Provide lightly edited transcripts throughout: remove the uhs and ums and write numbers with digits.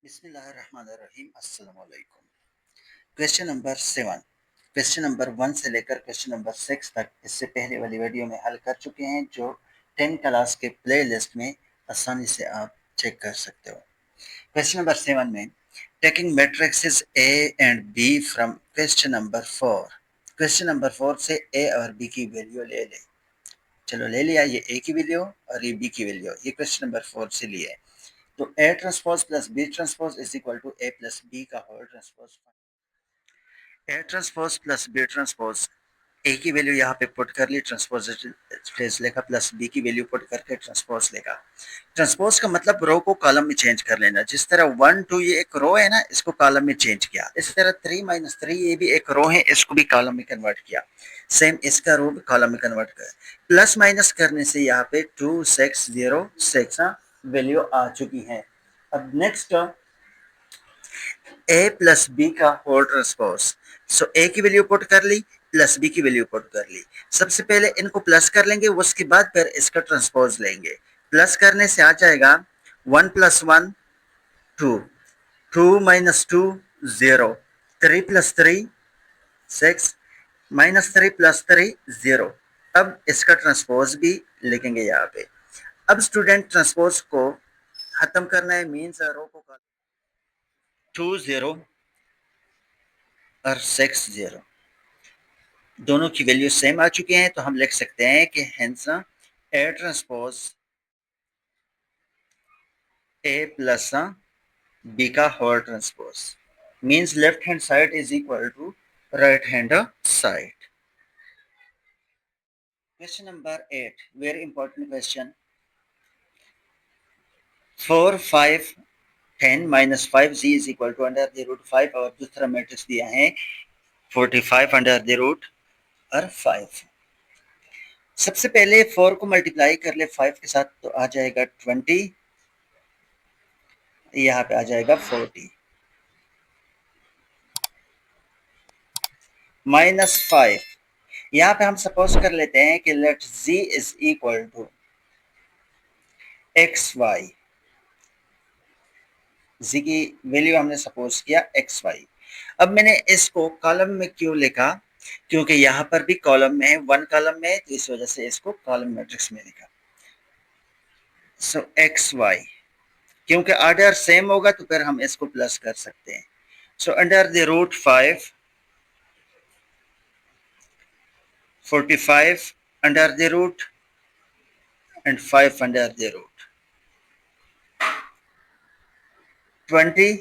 बिस्मिल्लाहिर्रहमानिर्रहीम अस्सलाम वालेकुम। क्वेश्चन नंबर 7, क्वेश्चन नंबर 1 से लेकर क्वेश्चन नंबर 6 तक इससे पहले वाली वीडियो में हल कर चुके हैं, जो 10 क्लास के प्ले लिस्ट में आसानी से आप चेक कर सकते हो। क्वेश्चन नंबर 7 में taking matrices A and B from question number 4, question number 4 से ए और बी की वैल्यू ले ले। चलो ले लिया, ये ए की वैल्यू और ये बी की वैल्यू, ये क्वेश्चन नंबर 4 से लिया है। तो A transpose plus B transpose is equal to A plus B का whole transpose. A transpose plus B transpose, A की वैल्यू यहाँ पे पुट कर ली, ट्रांसपोज फ्रेज लेगा, प्लस बी की वैल्यू पुट करके ट्रांसपोज लेगा। ट्रांसपोज का मतलब रो को कॉलम में चेंज कर लेना। जिस तरह 1 2 ये एक रो है ना, इसको कॉलम में चेंज किया। इस तरह 3 माइनस 3 ये भी एक रो है, इसको भी कॉलम में कन्वर्ट किया। सेम इसका रो भी कॉलम में कन्वर्ट कर, प्लस माइनस करने से यहाँ पे 2 6 0 6 वैल्यू आ चुकी है। अब नेक्स्ट ए प्लस बी का होल ट्रांसपोज। सो ए की वैल्यू पुट कर ली, प्लस बी की वैल्यू पुट कर ली। सबसे पहले इनको प्लस कर लेंगे, उसके बाद फिर इसका ट्रांसपोज लेंगे। प्लस करने से आ जाएगा 1 plus 1 2, 2 minus 2 0, 3 plus 3 6, minus 3 plus 3 0। अब इसका ट्रांसपोज भी लिखेंगे यहाँ पे। अब स्टूडेंट ट्रांसपोज को खत्म करना है, मीन्स रो को 2 0 और 6 0 दोनों की वैल्यू सेम आ चुके हैं, तो हम लिख सकते हैं कि hence A transpose A plus B का whole transpose means left hand side is equal to right hand side. Question number 8, very important question. 4 5 10 minus 5 G is equal to under the root 5, और दूसरा matrix दिया है 45 under the root और 5। सबसे पहले 4 को multiply कर ले 5 के साथ, तो आ जाएगा 20, यहाँ पे आ जाएगा 40 माइनस 5। यहाँ पे हम सपोज कर लेते हैं कि let z is equal to X Y. z की वैल्यू हमने सपोज किया एक्स वाई। अब मैंने इसको कॉलम में क्यों लिखा, क्योंकि यहाँ पर भी कॉलम में है, 1 कॉलम में है, तो इस वजह से इसको कॉलम मैट्रिक्स में लिखा। सो एक्स वाई, क्योंकि ऑर्डर सेम होगा तो फिर हम इसको प्लस कर सकते हैं। So under the root 5 45 under the root and 5 under the root 20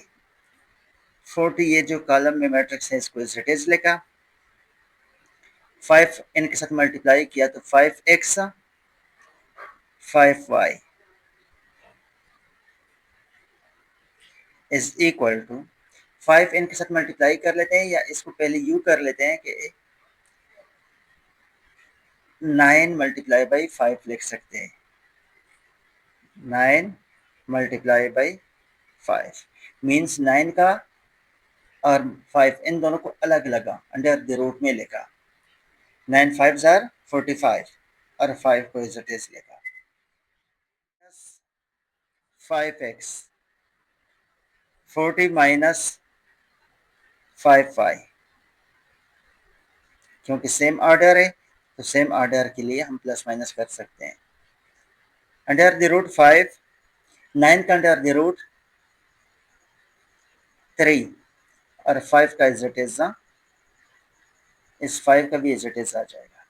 40, ये जो कॉलम में मैट्रिक्स है इसको इज इट इज लिखा। 5 इनके साथ मल्टीप्लाई किया तो 5x 5y is equal to 5 इनके साथ मल्टीप्लाई कर लेते हैं, या इसको पहले यू कर लेते हैं कि 9 मल्टीप्लाई बाई 5 लिख सकते हैं। 9 मल्टीप्लाई बाई 5 मीन्स 9 का और 5 इन दोनों को अलग लगा अंडर द रूट में लिखा। 9 5 जार 45 और 5 को इज इट इज लिखा। 5x 40 माइनस 5y, क्योंकि सेम ऑर्डर है तो सेम ऑर्डर के लिए हम प्लस माइनस कर सकते हैं। अंडर द रूट 5, 9 का अंडर द रूट 3 और 5 का इज इट इज इस 5 का भी इज इट इज आ जाएगा।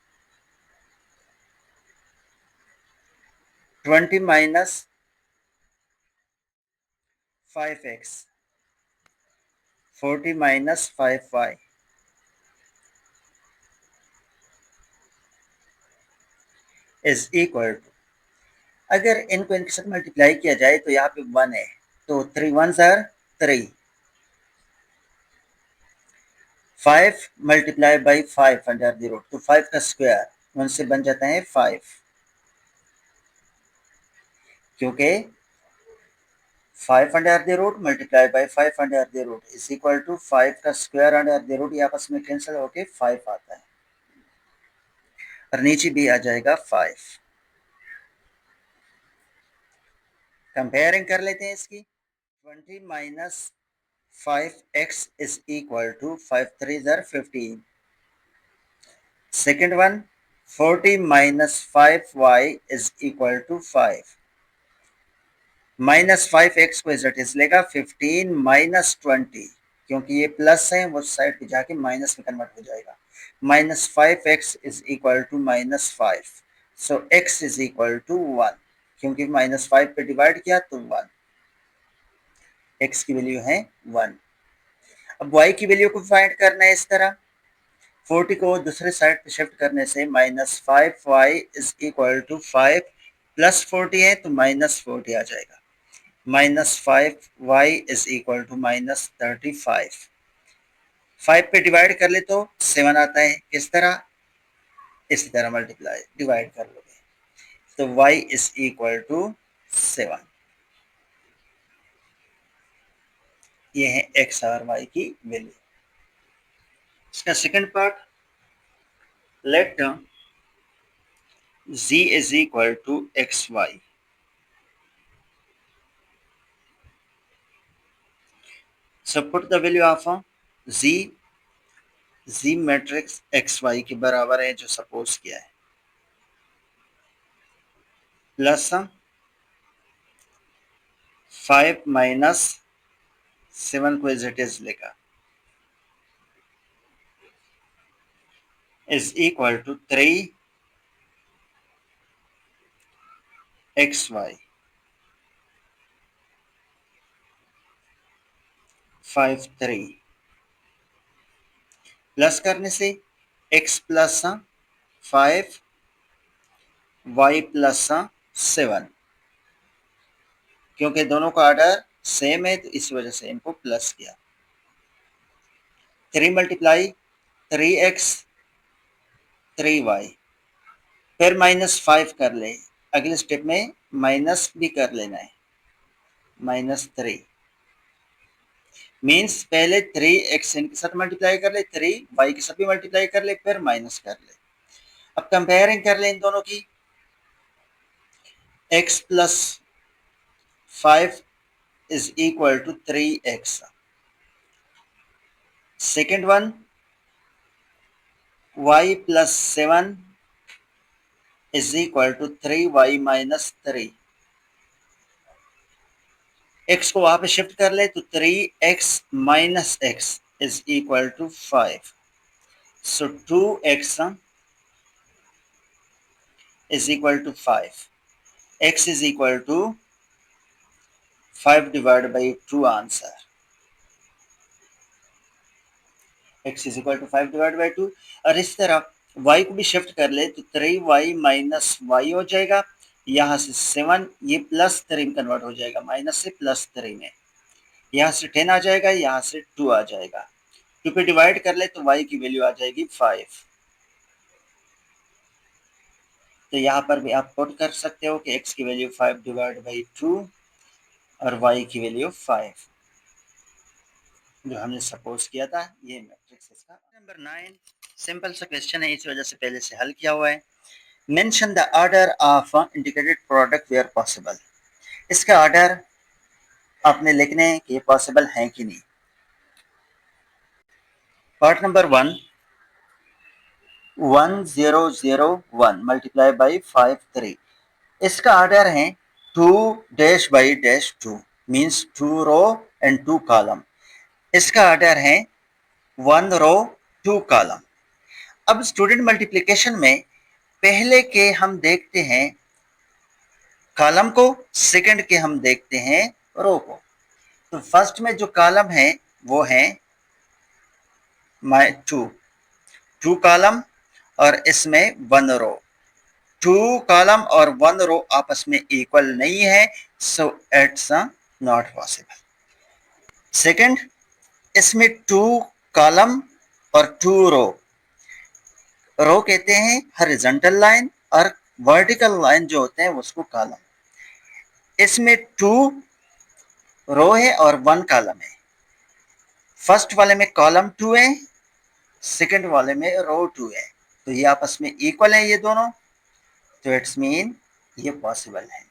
20 minus 5x 40 minus 5y is equal to, अगर इनको इनके साथ मल्टीप्लाई किया जाए तो यहाँ पे 1 है, तो 3 1 are 3, 5 multiply by 5 under the root, तो 5 का स्क्वायर 1 से बन जाता है 5, क्योंकि 5 under the root multiply by 5 under the root is equal to 5 का स्क्वायर अंडर द रूट, ये आपस में कैंसिल होके 5 आता है और नीचे भी आ जाएगा 5। कंपेयरिंग कर लेते हैं इसकी। 20 minus 5x is equal to 5 3s are 15. Second one, 40 minus 5y is equal to 5. Minus 5x को इज इट इज लेगा 15 माइनस 20, क्योंकि ये प्लस है वो साइड पे जाके माइनस में कन्वर्ट हो जाएगा. Minus 5x is equal to minus 5. So x is equal to 1, क्योंकि माइनस 5 पे डिवाइड किया तो 1. x की वैल्यू है 1. अब y की वैल्यू को फाइंड करना है इस तरह. 40 को दूसरे साइड पे शिफ्ट करने से minus 5y is equal to 5 plus 40 है तो माइनस 40 आ जाएगा. Minus 5y is equal to minus 35. 5 पे डिवाइड कर ले तो 7 आता है. किस तरह? इसी तरह मल्टीप्लाई डिवाइड कर लोगे तो y इज इक्वल टू 7. ये है x और y की वैल्यू. इसका second part, let z is equal to xy. So put the value of z matrix xy के बराबर है जो सपोज किया है, प्लस 5 माइनस 7 को एज इट इज लेगा is equal to 3 xy 5 3 plus करने से x प्लस 5 y प्लस 7, क्योंकि दोनों का ऑर्डर सेम है तो इस वजह से इनको प्लस किया. 3 मल्टीप्लाई 3x 3y, फिर माइनस 5 कर ले. अगले स्टेप में माइनस भी कर लेना है, माइनस 3 मीन्स पहले 3x इनके साथ मल्टीप्लाई कर ले, 3y के साथ भी मल्टीप्लाई कर ले, फिर माइनस कर ले. अब कंपेयरिंग कर ले इन दोनों की. x plus 5 is equal to 3x. Second one, y plus 7 is equal to 3y minus 3. x को वहां पे शिफ्ट कर ले तो 3x minus x is equal to 5. So 2x is equal to 5. x is equal to 5 divided by 2 answer. x is equal to 5 divided by 2. और इस तरह y को भी शिफ्ट कर ले तो 3y माइनस y हो जाएगा. यहाँ से 7 ये प्लस 3 में कन्वर्ट हो जाएगा, माइनस से प्लस 3 में. यहाँ से 10 आ जाएगा, यहाँ से 2 आ जाएगा. 2 पे डिवाइड कर ले तो y की वैल्यू आ जाएगी 5. तो यहाँ पर भी आप पुट कर सकते हो कि x की वैल्यू 5 डिवाइड बाई 2 और y की वैल्यू 5 जो हमने सपोज किया था. ये मैट्रिक्स इसका. नंबर 9 सिंपल सा क्वेश्चन है, इस वजह से पहले से हल किया हुआ है. Mention the order of indicated product where possible. इसका ऑर्डर आपने लिखने हैं कि ये पॉसिबल है कि नहीं. Part number 1 1001 multiply by 5 3. इसका ऑर्डर है 2 dash by dash 2 means 2 row and 2 column. इसका ऑर्डर है 1 रो 2 कॉलम. अब स्टूडेंट मल्टीप्लिकेशन में पहले के हम देखते हैं कॉलम को, सेकंड के हम देखते हैं रो को. तो फर्स्ट में जो कॉलम है वो है 2 कॉलम और इसमें 1 रो. 2 कॉलम और 1 रो आपस में इक्वल नहीं है, so it's not possible. Second, इसमें 2 कॉलम और 2 रो. रो कहते हैं हॉरिजॉन्टल लाइन और वर्टिकल लाइन जो होते हैं उसको कॉलम. इसमें 2 रो है और 1 कॉलम है. फर्स्ट वाले में कॉलम 2 है, सेकंड वाले में रो 2 है. तो ये आपस में इक्वल है ये दोनों, तो इट्स मीन ये पॉसिबल है.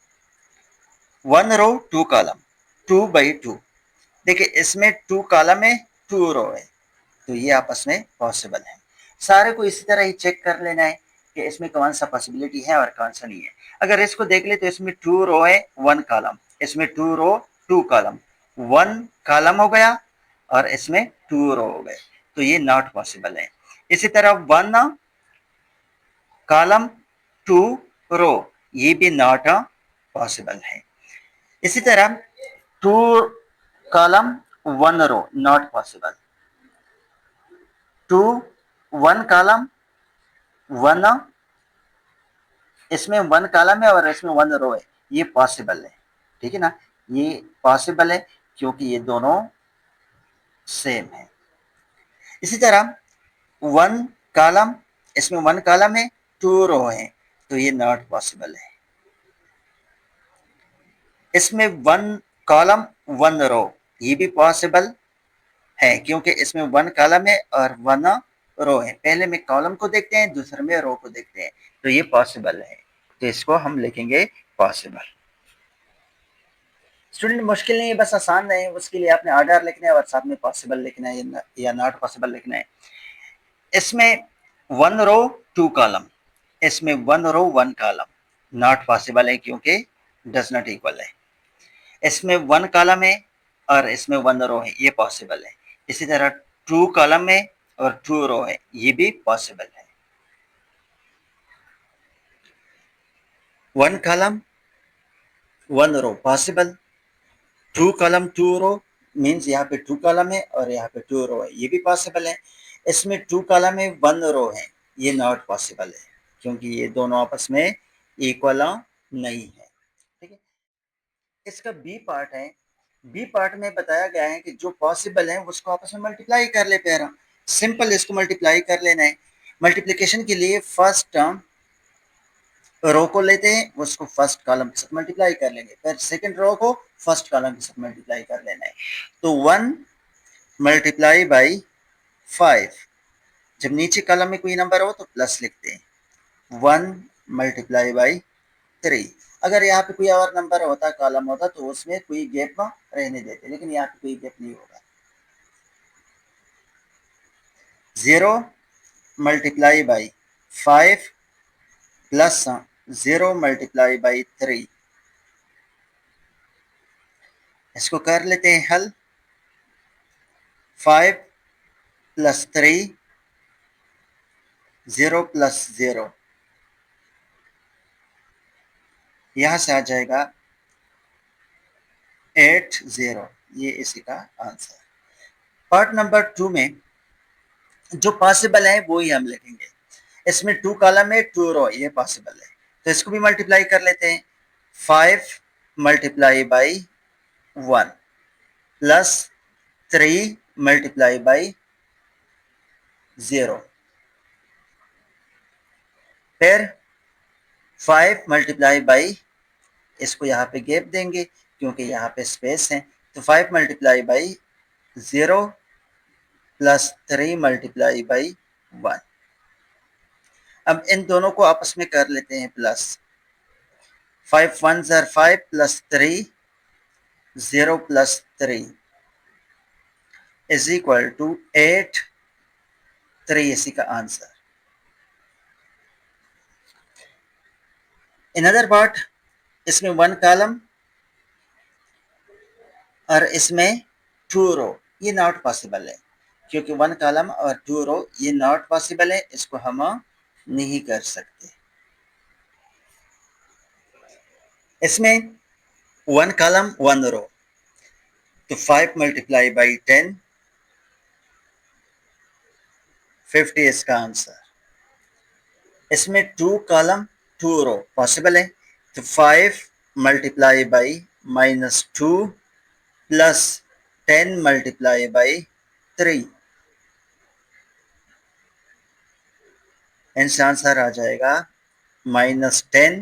1 रो 2 कॉलम. 2/2। देखिए इसमें 2 कॉलम है, 2 रो है, तो ये आपस में पॉसिबल है। सारे को इसी तरह ही चेक कर लेना है कि इसमें कौन सा पॉसिबिलिटी है और कौन सा नहीं है। अगर इसको देख ले तो इसमें 2 रो है, 1 कॉलम, इसमें 2 रो 2 कॉलम, 1 कॉलम हो गया और इसमें 2 रो हो गए, तो ये नॉट पॉसिबल है। इसी तरह 1 कॉलम 2 रो, ये भी नॉट पॉसिबल है। इसी तरह 2 column 1 row not possible, 2 1 column 1, इसमें 1 कॉलम है और इसमें 1 रो है, ये पॉसिबल है। ठीक है ना, ये पॉसिबल है क्योंकि ये दोनों सेम है। इसी तरह 1 कॉलम, इसमें 1 कॉलम है, 2 रो है, तो ये नॉट पॉसिबल है। इसमें 1 कॉलम 1 रो, ये भी पॉसिबल है क्योंकि इसमें 1 कॉलम है और 1 रो है। पहले में कॉलम को देखते हैं, दूसरे में रो को देखते हैं, तो ये पॉसिबल है, तो इसको हम लिखेंगे पॉसिबल। स्टूडेंट मुश्किल नहीं है, बस आसान है, उसके लिए आपने ऑर्डर लिखना है और साथ में पॉसिबल लिखना है या नॉट पॉसिबल लिखना है। इसमें 1 रो 2 कॉलम, इसमें 1 रो 1 कॉलम नॉट पॉसिबल है क्योंकि डज नॉट इक्वल है। इसमें 1 कॉलम है और इसमें 1 रो है, ये पॉसिबल है। इसी तरह 2 कॉलम है और 2 रो है, ये भी पॉसिबल है। 1 कॉलम 1 रो पॉसिबल, 2 कॉलम 2 रो मीन्स यहाँ पे 2 कॉलम है और यहाँ पे 2 रो है, ये भी पॉसिबल है। इसमें 2 कॉलम है 1 रो है, ये नॉट पॉसिबल है क्योंकि ये दोनों आपस में इक्वल नहीं है। ठीक है, इसका बी पार्ट है। बी पार्ट में बताया गया है कि जो पॉसिबल है उसको आपस में मल्टीप्लाई कर ले पैरा, सिंपल इसको मल्टीप्लाई कर लेना है। मल्टीप्लिकेशन के लिए फर्स्ट टर्म रो को लेते हैं, उसको फर्स्ट कॉलम के साथ मल्टीप्लाई कर लेंगे, फिर सेकंड रो को फर्स्ट कॉलम के साथ मल्टीप्लाई कर लेना है। तो 1 मल्टीप्लाई बाई 5, जब नीचे कॉलम में कोई नंबर हो तो प्लस लिखते हैं। 1 मल्टीप्लाई बाई 3, अगर यहाँ पे कोई और नंबर होता, कॉलम होता, तो उसमें कोई गैप रहने देते, लेकिन यहाँ पे कोई गैप नहीं होगा। 0 multiply by 5 plus 0 multiply by 3, इसको कर लेते हैं हल। 5 प्लस 3, 0 प्लस 0, यहां से आ जाएगा 8 0, ये इसी का आंसर। पार्ट नंबर 2 में जो पॉसिबल है वो ही हम लिखेंगे। इसमें 2 कॉलम है 2 रो, ये पॉसिबल है, तो इसको भी मल्टीप्लाई कर लेते हैं। 5 multiply by 1 plus 3 multiply by 0, फिर 5 मल्टीप्लाई बाई, इसको यहाँ पे गैप देंगे क्योंकि यहाँ पे स्पेस है, तो 5 multiply by 0 plus 3 multiply by 1। अब इन दोनों को आपस में कर लेते हैं प्लस। 5 1 ज़र 5 plus 3, 0 plus 3 is equal to 8 3, इसी का आंसर। अनदर पार्ट, इसमें 1 कॉलम और इसमें 2 रो, ये नॉट पॉसिबल है क्योंकि 1 कॉलम और 2 रो ये नॉट पॉसिबल है, इसको हम नहीं कर सकते। इसमें 1 कॉलम 1 रो, तो 5 मल्टीप्लाई बाई 10, 50 इसका आंसर। इसमें 2 कॉलम 2 रो पॉसिबल है, तो 5 multiply by -2 plus 10 multiply by 3, इनसे आंसर आ जाएगा -10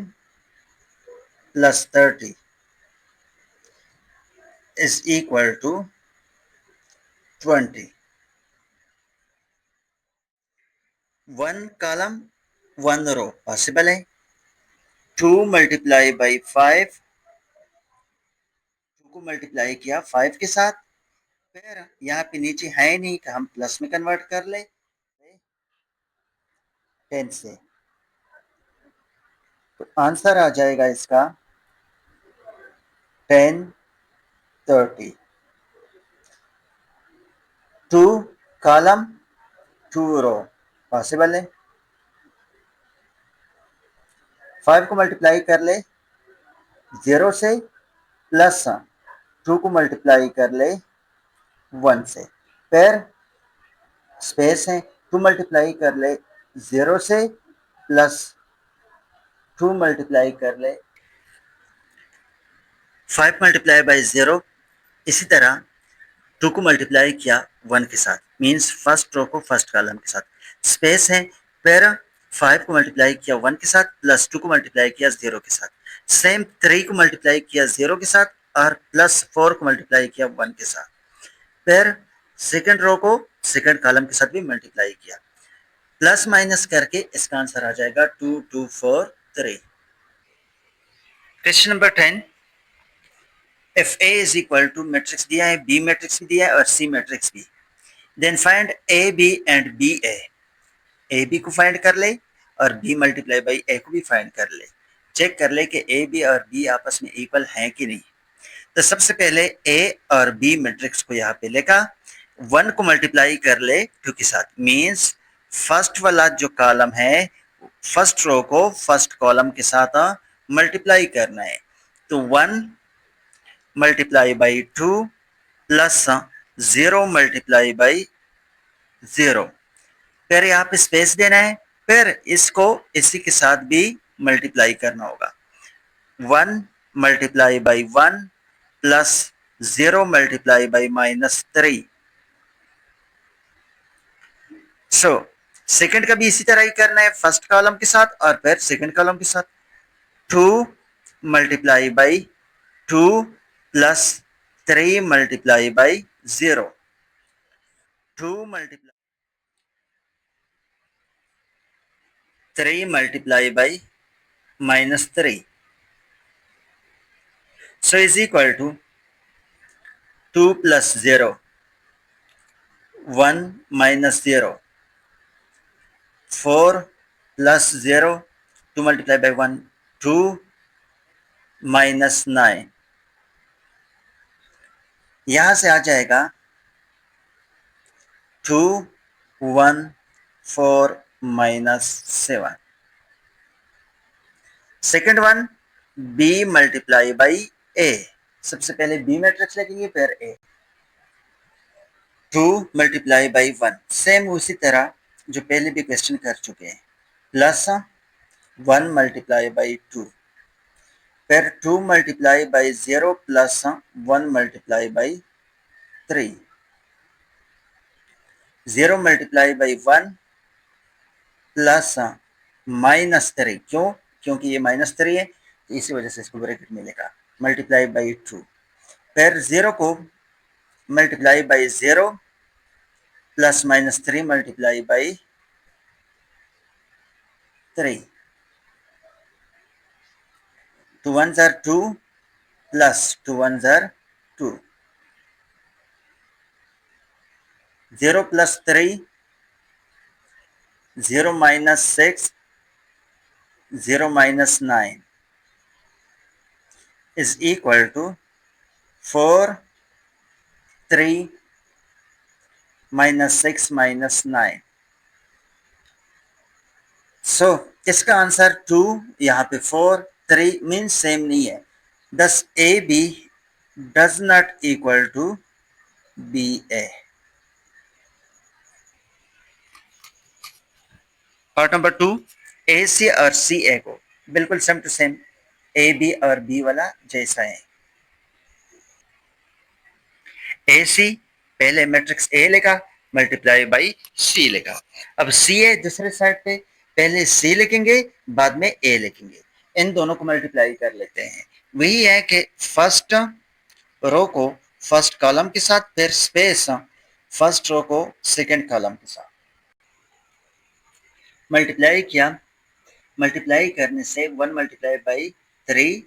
plus 30 is equal to 20। 1 column 1 row possible है, 2 मल्टीप्लाई बाई 5, 2 को मल्टीप्लाई किया 5 के साथ, फिर यहाँ पे नीचे है नहीं कि हम प्लस में कन्वर्ट कर ले 10 से, तो आंसर आ जाएगा इसका 10 30। 2 कॉलम 2 रो पॉसिबल है। 5 को मल्टीप्लाई कर ले 0 से, प्लस 2 को मल्टीप्लाई कर ले 1 से, फिर स्पेस है 2 मल्टीप्लाई कर ले 0 से, प्लस 2 मल्टीप्लाई कर ले 5 मल्टीप्लाई बाई 0। इसी तरह 2 को मल्टीप्लाई किया 1 के साथ, मीन्स फर्स्ट रो को फर्स्ट कॉलम के साथ, स्पेस है, फिर 5 को मल्टीप्लाई किया 1 के साथ, प्लस 2 को मल्टीप्लाई किया 0 के साथ, सेम 3 को मल्टीप्लाई किया 0 के साथ, और प्लस 4 को मल्टीप्लाई किया 1 के साथ, फिर सेकंड रो को सेकंड कॉलम के साथ भी मल्टीप्लाई किया, प्लस माइनस करके इसका आंसर आ जाएगा 2 2 4 3। Question number 10, if A is equal to matrix दिया है, B मैट्रिक्स भी दिया है और C मैट्रिक्स भी, then find A B and B A B को फाइंड कर ले और बी मल्टीप्लाई बाई ए को भी फाइंड कर ले, चेक कर ले कि ए बी और बी आपस में इक्वल हैं कि नहीं। तो सबसे पहले ए और बी मैट्रिक्स को यहाँ पे लेगा, 1 को मल्टीप्लाई कर ले 2 के साथ, मीन्स फर्स्ट वाला जो कॉलम है फर्स्ट रो को फर्स्ट कॉलम के साथ मल्टीप्लाई करना है, तो 1 multiply by 2 plus 0 multiply by 0, फिर यहाँ पे स्पेस देना है, फिर इसको इसी के साथ भी मल्टीप्लाई करना होगा, 1 multiply by 1 plus 0 multiply by -3। So second का भी इसी तरह ही करना है, फर्स्ट कॉलम के साथ और फिर सेकंड कॉलम के साथ, 2 multiply by 2 plus 3 multiply by 0, 2 multiply 3 multiply by -3, so is equal to 2 plus 0, 1 minus 0, 4 plus 0, 2 multiplied by 1, 2 minus 9, यहां से आ जाएगा 2 1 4 minus 7। Second one b multiply by a, सबसे पहले b मैट्रिक्स लिखेंगे फिर a, 2 मल्टीप्लाई बाई 1, सेम उसी तरह जो पहले भी क्वेश्चन कर चुके हैं, प्लस 1 मल्टीप्लाई बाई 2, फिर 2 multiply by 0 plus 1 multiply by 3, 0 multiply by 1 plus -3, क्यों? क्योंकि ये -3 है, तो इसी वजह से इसको ब्रैकेट में लिखा, मल्टीप्लाई बाई 2, फिर 0 को multiply by 0 plus -3 multiply by 3, 2 1s are 2 plus 2 1s are 2, 0 plus 3, 0 minus 6, 0 minus 9 is equal to 4 3 minus 6 minus 9। सो इसका आंसर 2, यहाँ पे 4 3 मीन सेम नहीं है, thus A B does not equal to B A. Part number 2, A C और C A को बिल्कुल same to same A B और B वाला जैसा है। ए सी पहले मैट्रिक्स ए लेगा मल्टीप्लाई बाई सी लेगा, अब सी ए दूसरे साइड पे पहले सी लिखेंगे बाद में ए लिखेंगे, इन दोनों को मल्टीप्लाई कर लेते हैं। वही है कि फर्स्ट रो को फर्स्ट कॉलम के साथ, फिर स्पेस फर्स्ट रो को सेकंड कॉलम के साथ मल्टीप्लाई किया, मल्टीप्लाई करने से 1 multiply by 3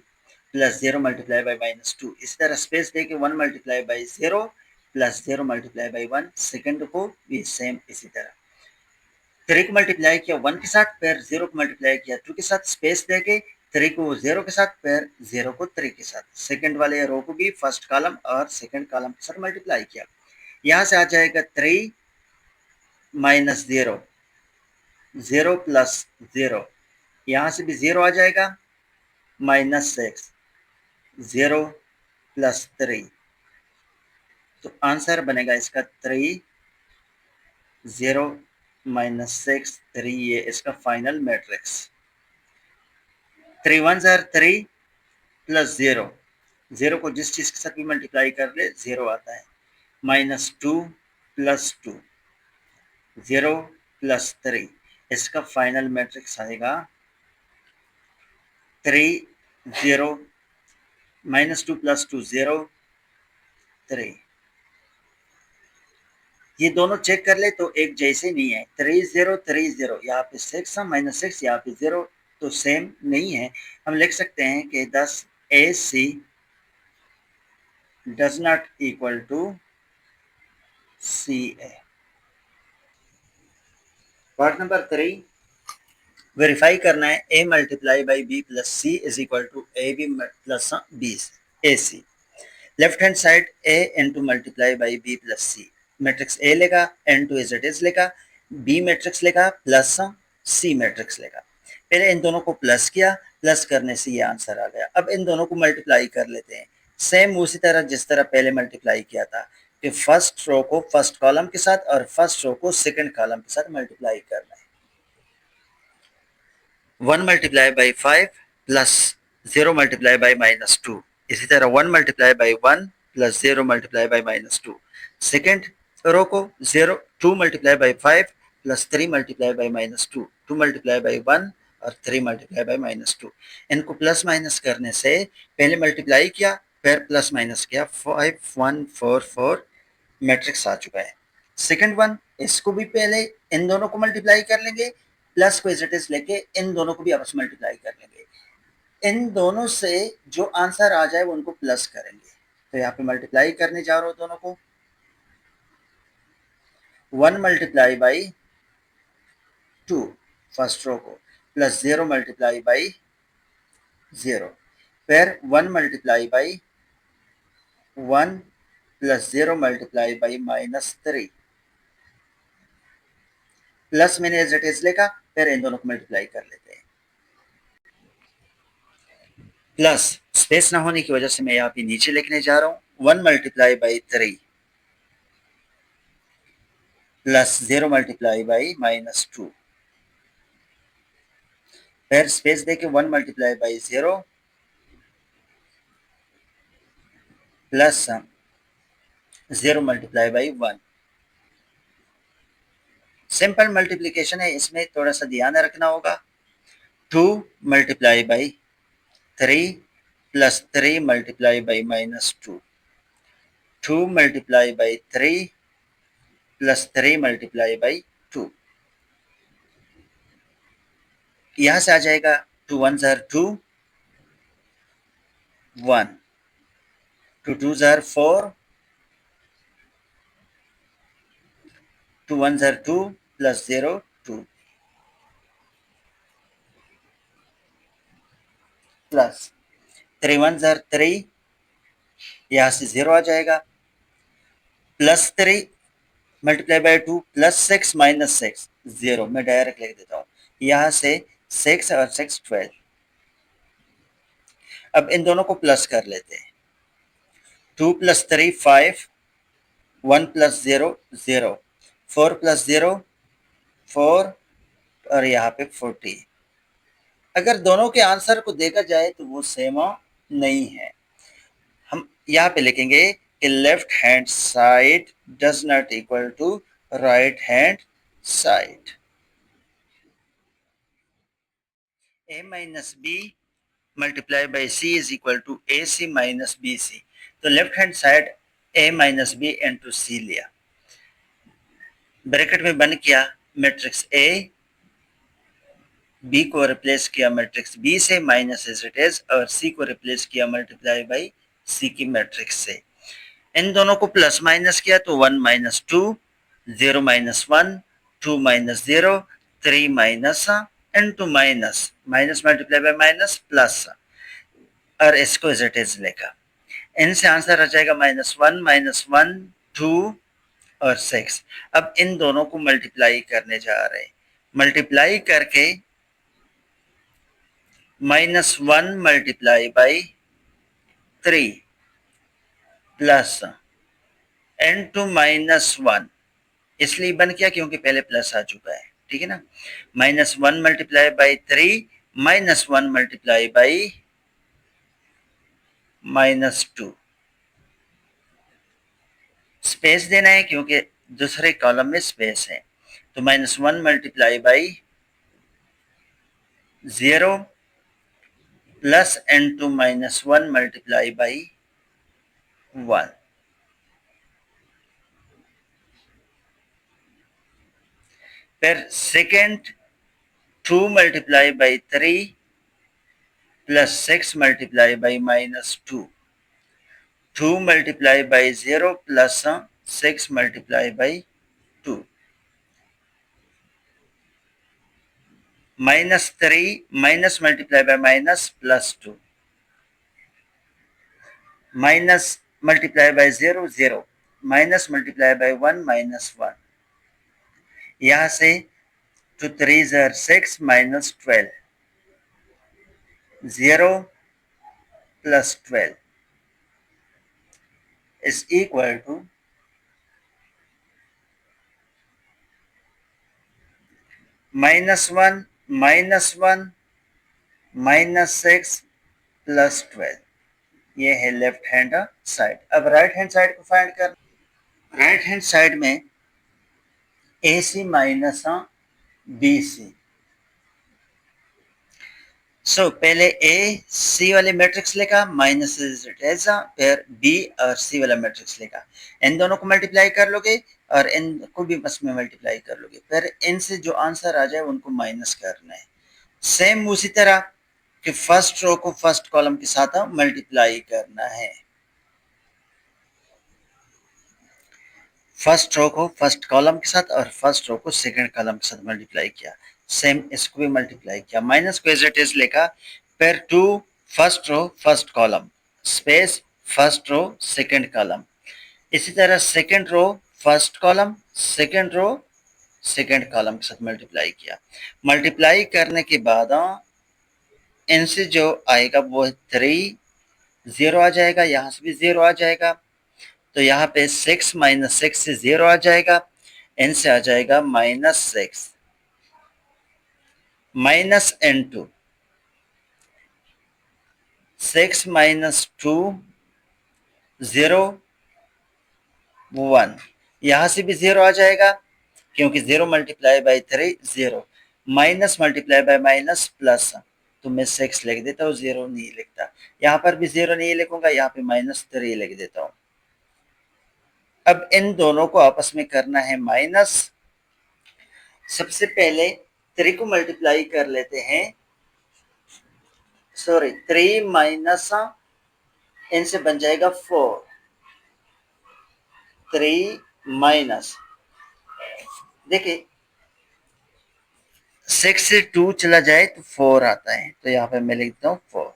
plus 0 multiply by -2। इसी तरह स्पेस दे के 1 multiply by 0 plus 0 multiply by 1, second को भी सेम इसी तरह 3 को मल्टीप्लाई किया 1 के साथ, फिर 0 को मल्टीप्लाई किया 2 के साथ, स्पेस देके 3 को 0 के साथ, फिर 0 को 3 के साथ, सेकंड वाले रो को भी फर्स्ट कॉलम और सेकंड कॉलम के साथ मल्टीप्लाई किया। यहाँ से आ जाएगा 3 माइनस 0, 0 प्लस 0, यहाँ से भी 0 आ जाएगा, -6, 0 प्लस 3, तो आंसर बनेगा इसका 3, 0 -6, 3, ये इसका final matrix. 3 1s are 3 plus 0, 0 को जिस चीज के साथ भी मल्टीप्लाई कर ले 0 आता है, -2 प्लस 2, 0 प्लस 3, इसका फाइनल मैट्रिक्स आएगा 3 0 -2 प्लस 2 0 3। ये दोनों चेक कर ले तो एक जैसे नहीं है, 3 0 3 0, यहाँ पे 6 -6, यहाँ पे 0, तो सेम नहीं है। हम लिख सकते हैं कि 10 AC does not equal to CA। Part number 3 verify करना है A multiply by B plus C is equal to AB plus B AC। Left hand side A into multiply by B plus C, matrix A लेगा, N2 as it is लेगा, B matrix लेगा plus C matrix लेगा। पहले इन दोनों को plus किया, plus करने से ये आंसर आ गया। अब इन दोनों को मल्टीप्लाई कर लेते हैं, सेम उसी तरह जिस तरह पहले मल्टीप्लाई किया था कि फर्स्ट रो को फर्स्ट कॉलम के साथ और फर्स्ट रो को सेकंड कॉलम के साथ मल्टीप्लाई करना है। 1 multiply by 5 plus 0 multiply by -2, इसी तरह 1 multiply by 1 plus 0 multiply by -2, second row को 2 multiply by 5 plus 3 multiply by -2, 2 multiply by 1 और 3 मल्टीप्लाई बाई -2। इनको प्लस माइनस करने से पहले मल्टीप्लाई किया फिर प्लस माइनस किया, 5 1 4 4 मैट्रिक्स आ चुका है। सेकंड वन, इसको भी पहले इन दोनों को मल्टीप्लाई कर लेंगे, प्लस को एज इट इज लेके इन दोनों को भी आपस में मल्टीप्लाई कर लेंगे। इन दोनों से जो आंसर आ जाए वो उनको प्लस करेंगे, तो यहाँ पे मल्टीप्लाई करने जा रहा हूं दोनों को। 1 मल्टीप्लाई बाई 2 फर्स्ट रो को, प्लस 0 मल्टीप्लाई बाई 0, फिर 1 multiply by 1 plus 0 multiply by -3, plus मैंने एज इट इज लेगा, फिर इन दोनों को मल्टीप्लाई कर लेते हैं। प्लस स्पेस ना होने की वजह से मैं यहाँ पे नीचे लिखने जा रहा हूँ, 1 multiply by 3 plus 0 multiply by -2, फिर स्पेस देके 1 multiply by 0 plus 0 multiply by 1। Simple multiplication है, इसमें थोड़ा सा ध्यान रखना होगा। 2 multiply by 3 plus 3 multiply by -2, 2 multiply by 3 plus 3 multiply by 2, यहां से आ जाएगा 2 1s are 2, 1, 2 2s are 4, 2 1s are 2 plus 0 2, plus 3 1s are 3, यहां से 0 आ जाएगा, plus 3 multiply by 2 plus 6 minus 6 0, मैं डायरेक्ट लिख देता हूँ, यहां से 6 और 6 12। अब इन दोनों को प्लस कर लेते हैं, 2 प्लस 3 5, 1 प्लस 0 0, 4 प्लस 0 4 और यहाँ पे 40। अगर दोनों के आंसर को देखा जाए तो वो सेम नहीं है। हम यहाँ पे लिखेंगे कि left hand side does not equal to right hand side. a minus B multiply by C is equal to A C minus B C. तो left hand side a minus B into C लिया, bracket में बन किया matrix A B को replace किया matrix B से minus as it is, और C को रिप्लेस किया मल्टीप्लाई बाई सी की मैट्रिक्स से। इन दोनों को प्लस माइनस किया तो 1 minus 2, 0 minus 1, 2 minus 0, 3 minus and 2 minus, minus multiply by minus plus, और इसको एज इट इज लेगा। इनसे आंसर आ जाएगा -1, -1, 2 और 6। अब इन दोनों को मल्टीप्लाई करने जा रहे हैं। मल्टीप्लाई करके -1 मल्टीप्लाई बाई 3 प्लस n2 -1, इसलिए बन किया क्योंकि पहले प्लस आ चुका है, ठीक है ना। -1 multiply by 3 -1 multiply by -2, space देना है क्योंकि दूसरे कॉलम में स्पेस है। तो -1 multiply by 0 plus n2 -1 multiply by 1। फिर second 2 multiply by 3 plus 6 multiply by -2, 2 multiply by 0 plus 6 multiply by 2, -3 minus multiply by minus plus 2, minus multiply by 0 0, minus multiply by 1 -1। यहां से 2 3 are 6 minus 12, 0 plus 12 is equal to -1 -1 -6 plus 12। ये है left hand side. अब right hand side को find कर। Right hand side में ए C minus B सी। सो पहले ए सी वाले मैट्रिक्स लिखा, माइनस फिर बी और सी वाला मैट्रिक्स लिखा। इन दोनों को मल्टीप्लाई कर लोगे और इनको भी बस में मल्टीप्लाई कर लोगे, फिर इनसे जो आंसर आ जाए उनको माइनस करना है। सेम उसी तरह कि फर्स्ट रो को फर्स्ट कॉलम के साथ मल्टीप्लाई करना है। फर्स्ट रो को फर्स्ट कॉलम के साथ और फर्स्ट रो को सेकंड कॉलम के साथ मल्टीप्लाई किया। सेम इसको भी मल्टीप्लाई किया, माइनस को एज इट इज लेखा, फिर 2 first row first column space first row second column. इसी तरह second row first column second row second column के साथ मल्टीप्लाई किया। मल्टीप्लाई करने के बाद इनसे जो आएगा वो 3, 0 आ जाएगा, यहाँ से भी 0 आ जाएगा, तो यहाँ पे 6 माइनस 6 से 0 आ जाएगा, इनसे आ जाएगा -6 माइनस n2, 6 माइनस 2 0 1, यहाँ से भी 0 आ जाएगा क्योंकि 0 multiply by 3 0, minus multiply by minus plus, तो मैं 6 लिख देता हूँ, 0 नहीं लिखता। यहाँ पर भी 0 नहीं लिखूंगा, यहाँ पे -3 लिख देता हूँ। अब इन दोनों को आपस में करना है माइनस। सबसे पहले 3 को मल्टीप्लाई कर लेते हैं, सॉरी 3 माइनस इनसे बन जाएगा 4, 3 माइनस, देखिए 6 से 2 चला जाए तो 4 आता है, तो यहाँ पे मैं लिखता हूँ 4।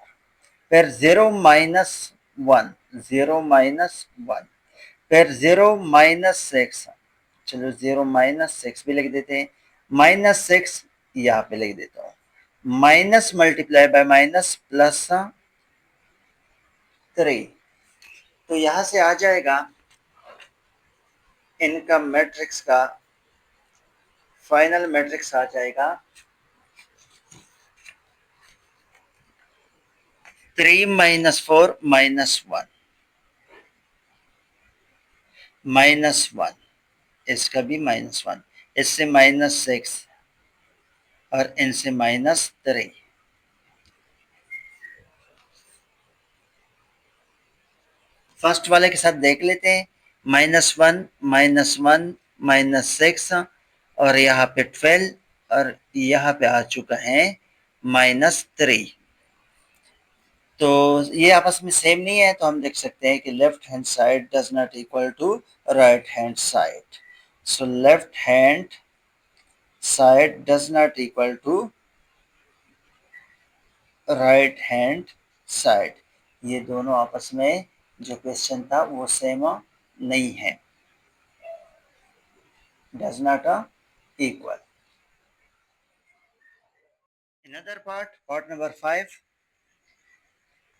फिर 0 माइनस 1, 0 माइनस 1, फिर 0 माइनस 6, चलो 0 माइनस 6 भी लिख देते हैं, -6 यहाँ पे लिख देता हूँ, minus multiply by minus plus 3, तो यहाँ से आ जाएगा इनका मैट्रिक्स का फाइनल मैट्रिक्स आ जाएगा 3 माइनस 4 माइनस 1 माइनस 1, इसका भी -1, इससे -6 और इनसे -3। फर्स्ट वाले के साथ देख लेते हैं, -1 -1 -6 और यहाँ पे 12 और यहाँ पे आ चुका है -3। तो ये आपस में सेम नहीं है, तो हम देख सकते हैं कि left hand side does not equal to right hand side. So left hand side does not equal to right hand side. ये दोनों आपस में जो क्वेश्चन था वो सेम नहीं है, does not equal. Another part number 5,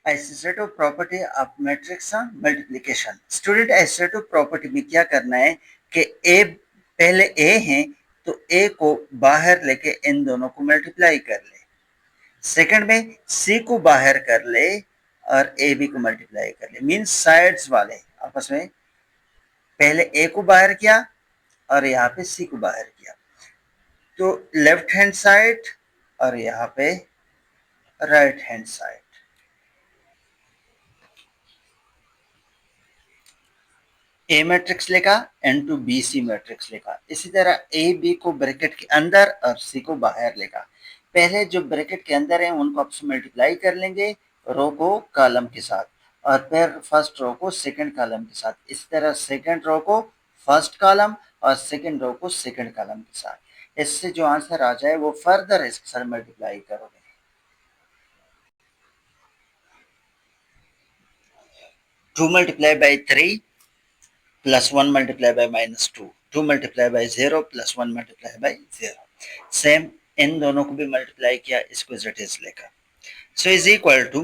associative property of matrix multiplication. Student associative property में क्या करना है कि ए पहले ए है तो ए को बाहर लेके इन दोनों को मल्टीप्लाई कर ले, सेकंड में सी को बाहर कर ले और ए बी को मल्टीप्लाई कर ले। मींस साइड्स वाले आपस में पहले ए को बाहर किया और यहाँ पे सी को बाहर किया, तो लेफ्ट हैंड साइड और यहाँ पे राइट हैंड साइड। ए मैट्रिक्स लिखा, N2 BC मैट्रिक्स लिखा। इसी तरह ए बी को ब्रैकेट के अंदर और सी को बाहर लिखा। पहले जो ब्रैकेट के अंदर है उनको आपस में मल्टीप्लाई कर लेंगे रो को कॉलम के साथ, और फिर फर्स्ट रो को सेकंड कॉलम के साथ। इस तरह सेकंड रो को फर्स्ट कॉलम और सेकंड रो को सेकंड कॉलम के साथ। इससे जो आंसर आ जाए वो फर्दर इसके साथ मल्टीप्लाई करोगे। 2 multiplied by 3 plus 1 multiplied by -2, 2 multiplied by 0 plus 1 multiplied by 0। Same in दोनों को भी मल्टीप्लाई किया, इसको एज इट इज लेकर। So is equal to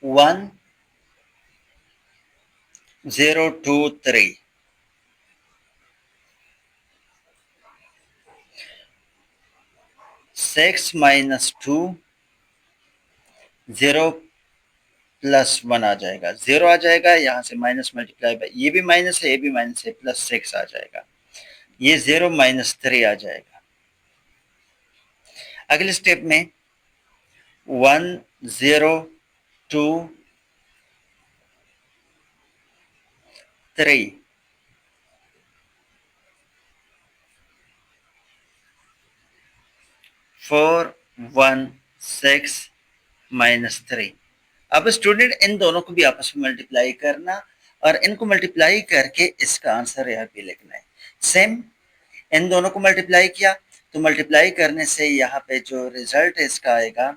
1 0 2 3, 6 -2 0 plus 1 आ जाएगा, 0 आ जाएगा, यहाँ से माइनस मल्टीप्लाई बाई, ये भी माइनस है ये भी माइनस है, प्लस 6 आ जाएगा, ये 0 -3 आ जाएगा। अगले स्टेप में 1 0 2 3, 4 1 6 -3। अब स्टूडेंट इन दोनों को भी आपस में मल्टीप्लाई करना और इनको मल्टीप्लाई करके इसका आंसर यहाँ पे लिखना है। सेम इन दोनों को मल्टीप्लाई किया तो मल्टीप्लाई करने से यहाँ पे जो रिजल्ट इसका आएगा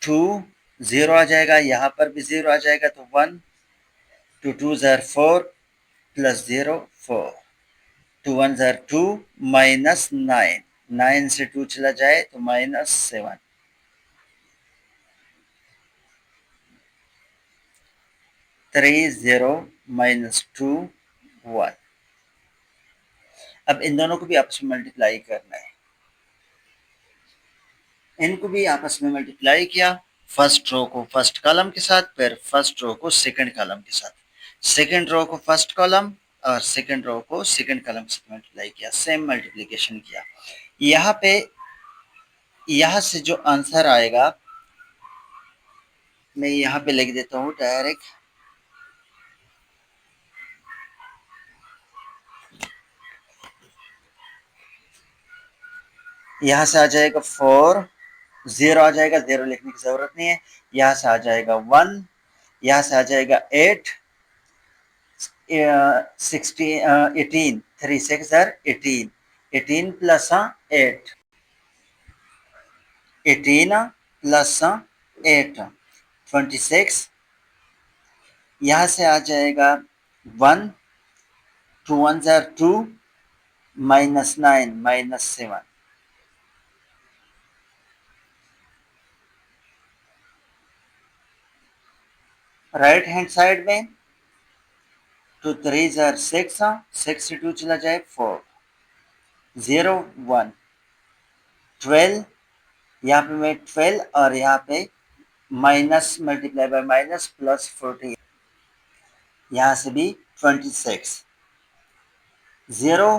2 0 आ जाएगा, यहाँ पर भी 0 आ जाएगा, तो 1 2 2 4 प्लस 0 4, 2 1 2 -9, 9 से 2 चला जाए तो -7, 3 0 -2 1। अब इन दोनों को भी आपस में मल्टीप्लाई करना है, इनको भी आपस में मल्टीप्लाई किया, फर्स्ट रो को फर्स्ट कॉलम के साथ, फिर फर्स्ट रो को सेकंड कॉलम के साथ, सेकंड रो को फर्स्ट कॉलम और सेकंड रो को सेकंड कॉलम से मल्टीप्लाई किया, सेम मल्टीप्लिकेशन किया। यहाँ पे यहाँ से जो आंसर आएगा मैं यहाँ पे लिख देता हूँ डायरेक्ट, यहाँ से आ जाएगा 4, 0 आ जाएगा, 0 लिखने की जरूरत नहीं है, यहाँ से आ जाएगा 1, यहाँ से आ जाएगा 8 16 18, 3 6 18, 18 प्लस 8, 18 प्लस 8 26, यहाँ से आ जाएगा 1, 2 1 2 -9 -7। राइट हैंड साइड में 2 3 6, 6 से 2 चला जाए 4, 0 1 12, यहाँ पे मैं 12 और यहाँ पे minus multiply by minus plus 40, यहाँ से भी 26, 0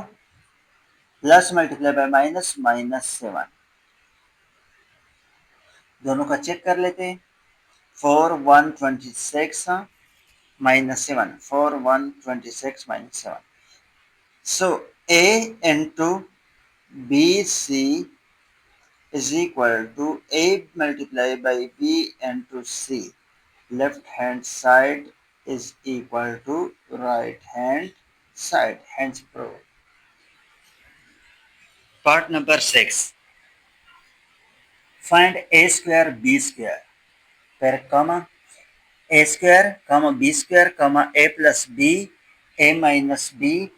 प्लस मल्टीप्लाई बाय माइनस -7। दोनों का चेक कर लेते हैं, 4 1 26 -7, 4 1 26 -7। सो A into BC is equal to A multiplied by B into C. Left hand side is equal to right hand side. Hence proved. Part number 6. Find A square B square. Per comma A square comma B square comma A plus B A minus B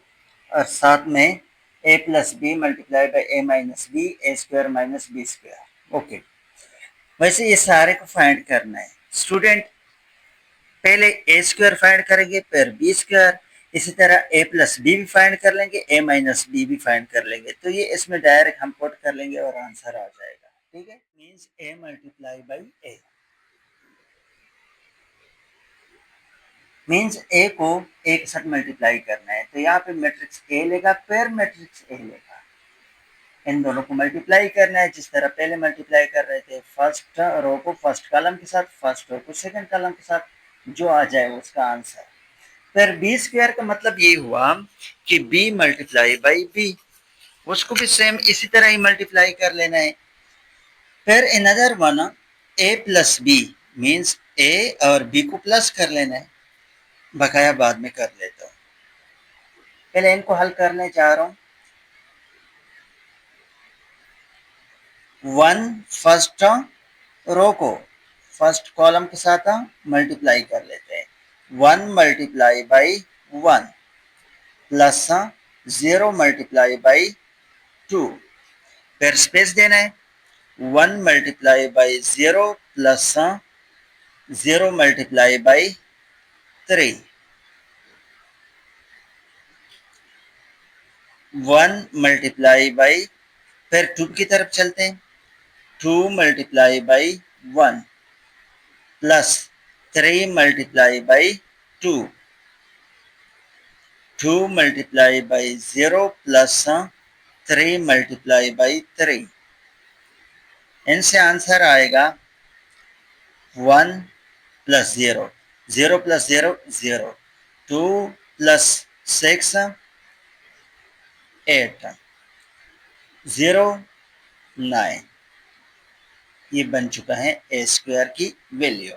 और साथ में A plus B multiply by A minus B A square minus B square. Okay, वैसे ये सारे को find करना है student. पहले A स्क्वायर फाइंड करेंगे फिर B स्क्वायर, इसी तरह A प्लस बी भी फाइंड कर लेंगे A माइनस बी भी फाइंड कर लेंगे। तो ये इसमें डायरेक्ट हम पुट कर लेंगे और आंसर आ जाएगा। ठीक है, means A multiply by A means A को ए के साथ मल्टीप्लाई करना है। तो यहाँ पे मैट्रिक्स ए लेगा फिर मैट्रिक्स ए लेगा, इन दोनों को मल्टीप्लाई करना है जिस तरह पहले मल्टीप्लाई कर रहे थे। फर्स्ट रो को फर्स्ट कॉलम के साथ, फर्स्ट रो को सेकंड कॉलम के साथ, जो आ जाए उसका आंसर। फिर बी स्क्वायर का मतलब ये हुआ कि बी मल्टीप्लाई बाई बी, उसको भी सेम इसी तरह ही मल्टीप्लाई कर लेना है। फिर अनदर वन ए प्लस बी मीन्स ए और बी को प्लस कर लेना है, बकाया बाद में कर लेता हूँ। पहले इनको हल करने जा रहा हूँ। वन फर्स्ट रो को फर्स्ट कॉलम के साथ मल्टीप्लाई कर लेते हैं। One multiply by one plus 0 multiply by 2, फिर स्पेस देना है। 1 multiply by 0 plus 0 multiply by 3, 1 multiply by, फिर 2 की तरफ चलते हैं। 2 multiply by 1 plus 3 multiply by 2, 2 multiply by 0 plus 3 multiply by 3। इनसे आंसर आएगा 1 प्लस 0, 0 प्लस 0 0, 2 प्लस 6 8, 0 9। ये बन चुका है ए स्क्वायर की वैल्यू।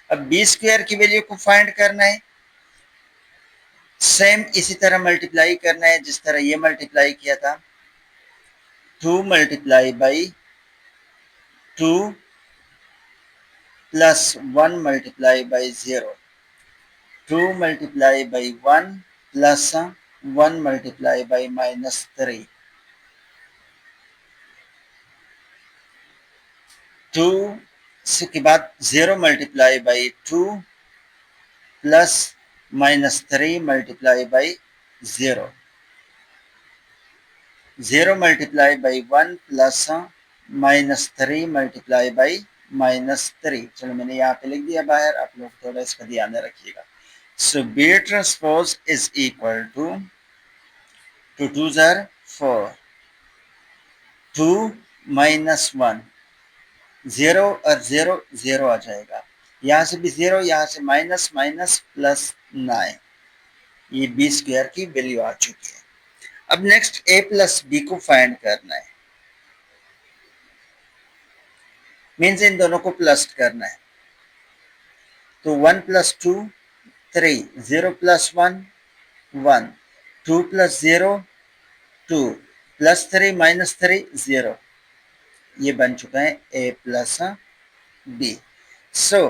अब बी स्क्वायर की वैल्यू को फाइंड करना है। सेम इसी तरह मल्टीप्लाई करना है जिस तरह ये मल्टीप्लाई किया था। 2 multiply by 2 plus 1 multiply by 0, 2 multiply by 1 plus 1 multiply by minus 3, 2 के बाद 0 multiply by 2 plus minus 3 multiply by 0, 0 multiply by 1 plus minus 3 multiply by minus 3। चलो मैंने यहाँ पे लिख दिया बाहर, आप लोग थोड़ा इसका ध्यान रखिएगा। So B transpose is equal to 2 2 जार 4, 2 माइनस 1, 0 और 0 0 आ जाएगा, यहाँ से भी 0, यहाँ से माइनस माइनस प्लस 9। ये बी स्क्वायर की वैल्यू आ चुकी है। अब नेक्स्ट ए प्लस बी को फाइंड करना है, मीन्स इन दोनों को प्लस करना है। तो 1 plus 2 3, 0 plus 1 1, 2 plus 0 2, plus 3 minus 3 0। ये बन चुका है ए प्लस बी। सो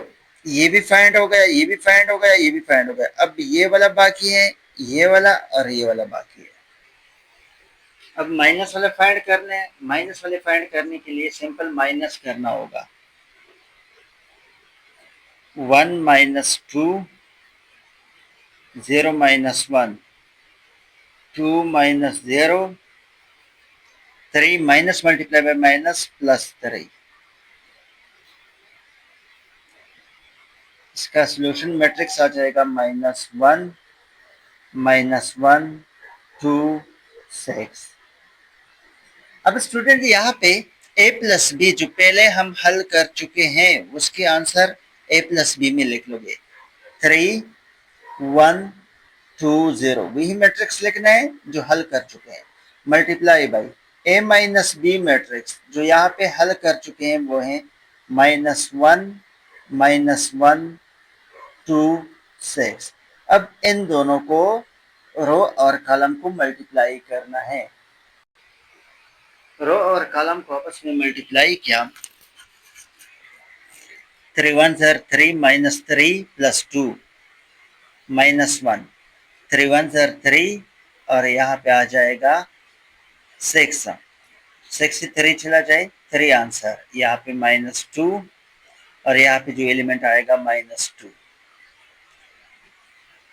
ये भी फाइंड हो गया, ये भी फाइंड हो गया, ये भी फाइंड हो गया। अब ये वाला बाकी है, ये वाला और ये वाला बाकी है। अब माइनस वाले फाइंड करने हैं। माइनस वाले फाइंड करने के लिए सिंपल माइनस करना होगा। 1 minus 2, 0 minus 1, 2 minus 0, 3 minus multiply by minus plus 3। इसका सोल्यूशन मैट्रिक्स आ जाएगा -1 -1 2 6। अब स्टूडेंट यहाँ पे a प्लस बी जो पहले हम हल कर चुके हैं उसके आंसर a प्लस बी में लिख लोगे। 3 1 0 वही मैट्रिक्स लिखना है जो हल कर चुके हैं, multiply by A minus B matrix जो यहाँ पे हल कर चुके हैं वो है -1 2 6। अब इन दोनों को रो और कॉलम को मल्टीप्लाई करना है। रो और कॉलम को आपस में मल्टीप्लाई किया, 3 1 3 -3 + 2 -1, 3 1 3 और यहाँ पे आ जाएगा 6, 6 से 3 चला जाए 3 आंसर, यहाँ पे -2 और यहाँ पे जो एलिमेंट आएगा -2।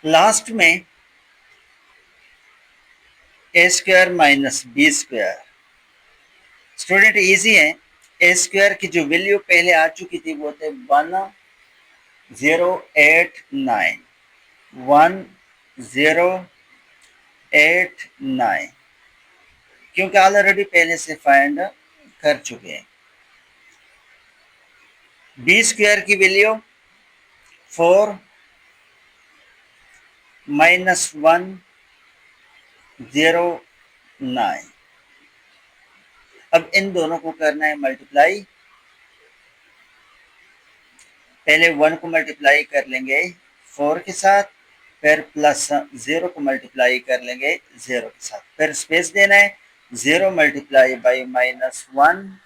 लास्ट में A square minus B square. Student easy है, ए स्क्वायर की जो वैल्यू पहले आ चुकी थी वो थे 1089 क्योंकि ऑलरेडी पहले से फाइंड कर चुके हैं। बी स्क्वायर की वैल्यू 4 -109। अब इन दोनों को करना है मल्टीप्लाई। पहले 1 को मल्टीप्लाई कर लेंगे 4 के साथ, फिर प्लस 0 को मल्टीप्लाई कर लेंगे 0 के साथ, फिर स्पेस देना है 0 multiply by -1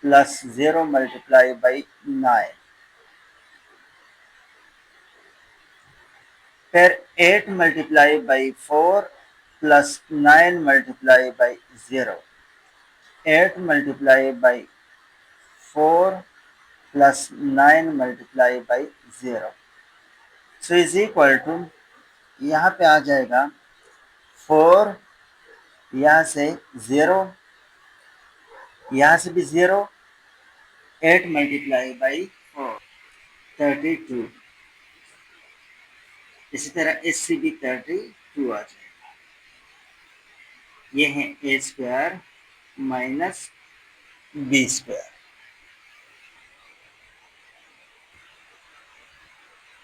plus 0 multiply by 9, फिर 8 multiply by 4 plus 9 multiply by 0, 8 multiply by 4 plus 9 multiply by 0। So is equal to, यहाँ पे आ जाएगा 4, यहाँ से 0, यहाँ से भी 0, 8 मल्टीप्लाई बाई 4 32। इसी तरह इससे भी 32 आ जाएगा। ये है A square minus B square.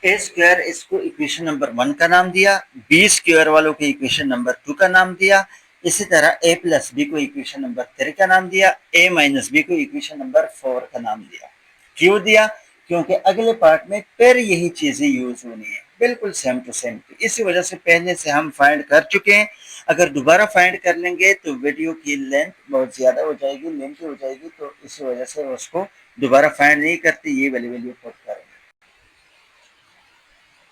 A square इसको इक्वेशन नंबर 1 का नाम दिया, बी स्क्वायर वालों को इक्वेशन नंबर 2 का नाम दिया। इसी तरह ए प्लस बी को इक्वेशन नंबर 3 का नाम दिया, ए माइनस बी को इक्वेशन नंबर 4 का नाम दिया। क्यों दिया? क्योंकि अगले पार्ट में फिर यही चीजें यूज होनी है, बिल्कुल सेम टू सेम। इसी वजह से पहले से हम फाइंड कर चुके हैं। अगर दोबारा फाइंड कर लेंगे तो वीडियो की लेंथ बहुत ज्यादा हो जाएगी, लेंथी हो जाएगी, तो इसी वजह से उसको दोबारा फाइंड नहीं करते, ये वाली वैल्यू पुट करेंगे।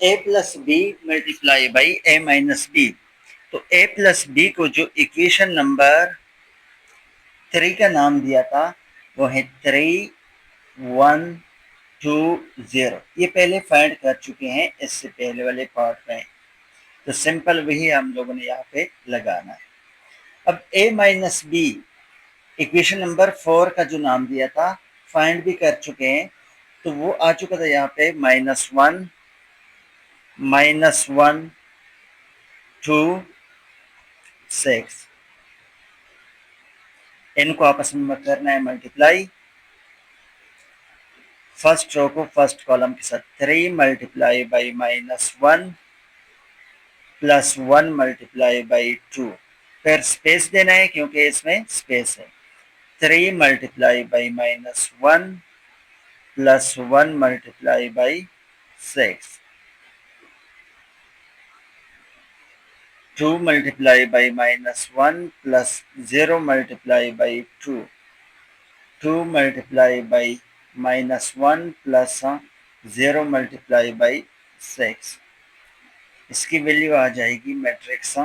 A plus B multiply by A minus B. तो ए प्लस बी को जो इक्वेशन नंबर 3 का नाम दिया था वो है 3120। ये पहले फाइंड कर चुके हैं इससे पहले वाले पार्ट में, तो सिंपल वही हम लोगों ने यहाँ पे लगाना है। अब ए माइनस बी इक्वेशन नंबर 4 का जो नाम दिया था फाइंड भी कर चुके हैं, तो वो आ चुका था यहाँ पे -1 -1 2 6। इनको आपस में करना है मल्टीप्लाई। फर्स्ट रो को फर्स्ट कॉलम के साथ 3 multiply by -1 plus 1 multiply by 2, फिर स्पेस देना है क्योंकि इसमें स्पेस है। 3 multiply by -1 plus 1 multiply by 6, 2 multiply by -1 plus 0 multiply by 2, 2 multiply by -1 plus 0 multiply by 6। इसकी वैल्यू आ जाएगी मैट्रिक्स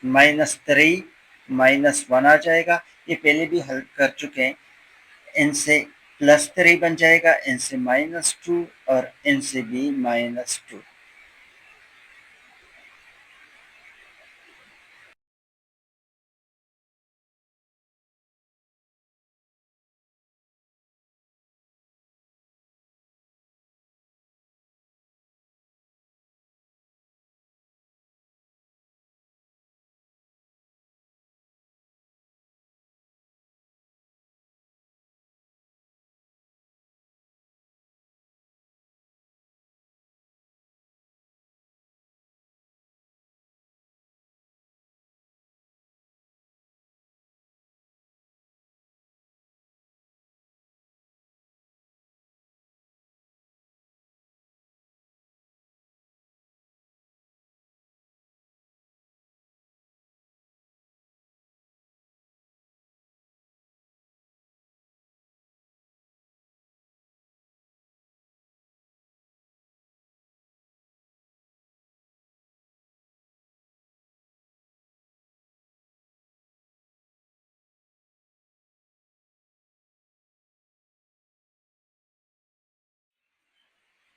-3 -1 आ जाएगा। ये पहले भी हल कर चुके हैं। इनसे +3 बन जाएगा, इनसे -2 और इनसे भी -2।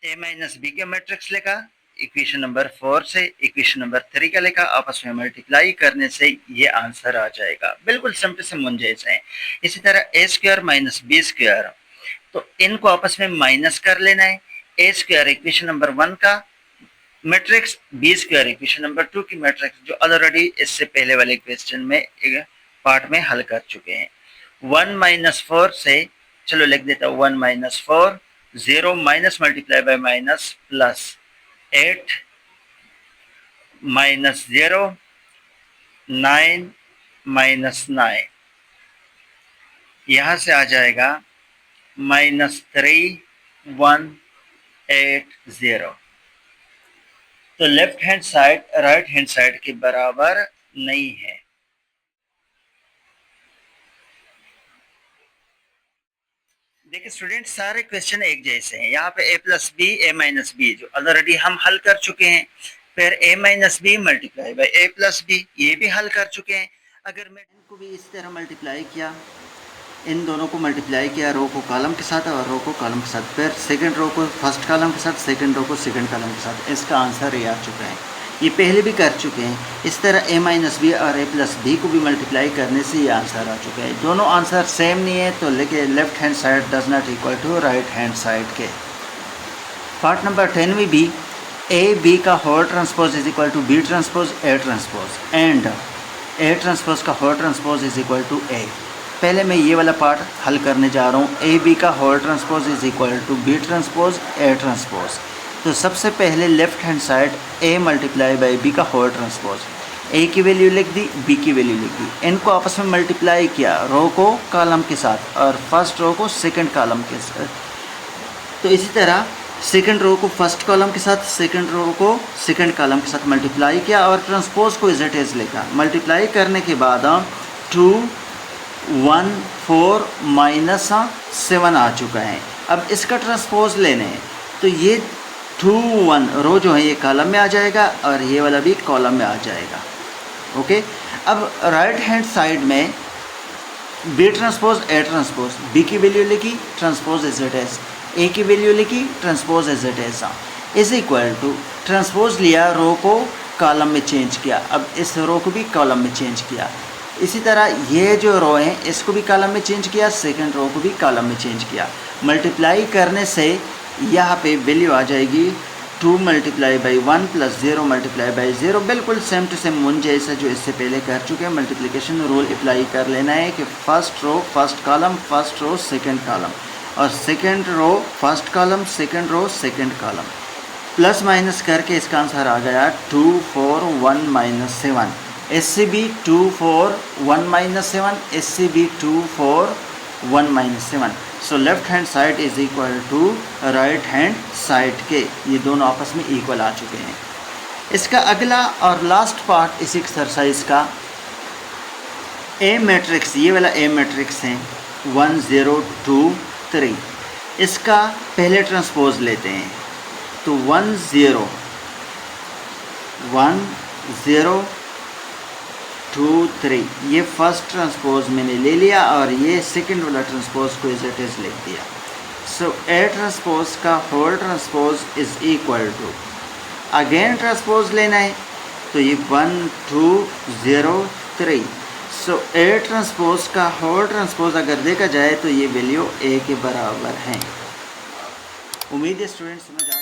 ए माइनस बी का मैट्रिक्स लिखा, इक्वेशन नंबर 4 से इक्वेशन नंबर 3 का लिखा, आपस में मल्टीप्लाई करने से ये आंसर आ जाएगा। बिल्कुल सिंपल से मुंजेस है। इसी तरह ए स्क्वायर माइनस बी स्क्वायर, तो इनको आपस में माइनस कर लेना है। ए स्क्वायर इक्वेशन नंबर 1 का matrix, B square equation number 2 की मैट्रिक्स, जो ऑलरेडी इससे पहले वाले क्वेश्चन में एक पार्ट में हल कर चुके हैं। 1 माइनस 4 से, चलो लिख देता हूँ 1 minus 4, 0 minus multiply by minus plus 8 minus 0, 9 minus 9, यहां से आ जाएगा -3 1 8 0। तो left hand side right hand side के बराबर नहीं है। देखिए स्टूडेंट, सारे क्वेश्चन एक जैसे हैं। यहाँ पे a plus B A minus B जो ऑलरेडी हम हल कर चुके हैं, फिर a minus B multiply by A plus B, ये भी हल कर चुके हैं। अगर मैं इनको भी इस तरह मल्टीप्लाई किया, इन दोनों को मल्टीप्लाई किया, रो को कॉलम के साथ और रो को कॉलम के साथ, फिर सेकंड रो को फर्स्ट कॉलम के साथ, सेकंड रो को सेकंड कॉलम के साथ, इसका आंसर ये आ चुका है। ये पहले भी कर चुके हैं। इस तरह a माइनस बी और a प्लस बी को भी मल्टीप्लाई करने से ये आंसर आ चुका है। दोनों आंसर सेम नहीं है, तो लेके left hand side does not equal to right hand side के। पार्ट नंबर 10 में भी ए बी का whole transpose is equal to B transpose A transpose and A transpose का whole transpose is equal to A. पहले मैं ये वाला part हल करने जा रहा हूँ। ए बी का whole transpose is equal to B transpose A transpose. तो सबसे पहले left hand side A multiply by B का होल ट्रांसपोज, ए की वैल्यू लिख दी, बी की वैल्यू लिख दी, इनको आपस में मल्टीप्लाई किया, रो को कॉलम के साथ और फर्स्ट रो को सेकंड कॉलम के साथ। तो इसी तरह सेकंड रो को फर्स्ट कॉलम के साथ, सेकंड रो को सेकंड कॉलम के साथ मल्टीप्लाई किया और ट्रांसपोज को इज इट इज लिखा। मल्टीप्लाई करने के बाद 2 1 4 माइनस 7 आ चुका है। अब इसका ट्रांसपोज लेने हैं, तो ये 2 1 रो जो है ये कॉलम में आ जाएगा और ये वाला भी कॉलम में आ जाएगा। ओके, अब राइट हैंड साइड में B transpose A transpose, B की वैल्यू लिखी, transpose is it is, A की वैल्यू लिखी, transpose is it is equal to, transpose लिया, रो को कॉलम में चेंज किया, अब इस रो को भी कॉलम में चेंज किया। इसी तरह ये जो रो है इसको भी कॉलम में चेंज किया, सेकंड रो को भी कॉलम में चेंज किया। मल्टीप्लाई करने से यहाँ पे वैल्यू आ जाएगी 2 multiply by 1 plus 0 multiply by 0। बिल्कुल सेम टू सेम मुन जैसा जो इससे पहले कर चुके हैं। मल्टीप्लिकेशन रूल अप्लाई कर लेना है कि first row first column, first row second column और second row first column, second row second column. Plus minus करके इसका आंसर आ गया 2 4 1 minus 7। SCB 2 4 1 minus 7, SCB 2 4 1 minus 7। So left hand side is equal to right hand side के, ये दोनों आपस में इक्वल आ चुके हैं। इसका अगला और लास्ट पार्ट इस एक्सरसाइज का ए मैट्रिक्स, ये वाला ए मैट्रिक्स है 1 0 2 3। इसका पहले ट्रांसपोज लेते हैं, तो 1 0 1 0 2 3, ये फर्स्ट ट्रांसपोज मैंने ले लिया और ये सेकंड वाला ट्रांसपोज को इज इट इज लिख दिया। सो ए ट्रांसपोज का whole transpose is equal to, again transpose लेना है, तो ये 1 2 0 3। सो ए ट्रांसपोज का होल ट्रांसपोज अगर देखा जाए तो ये वैल्यू ए के बराबर है। उम्मीद है स्टूडेंट समझ आ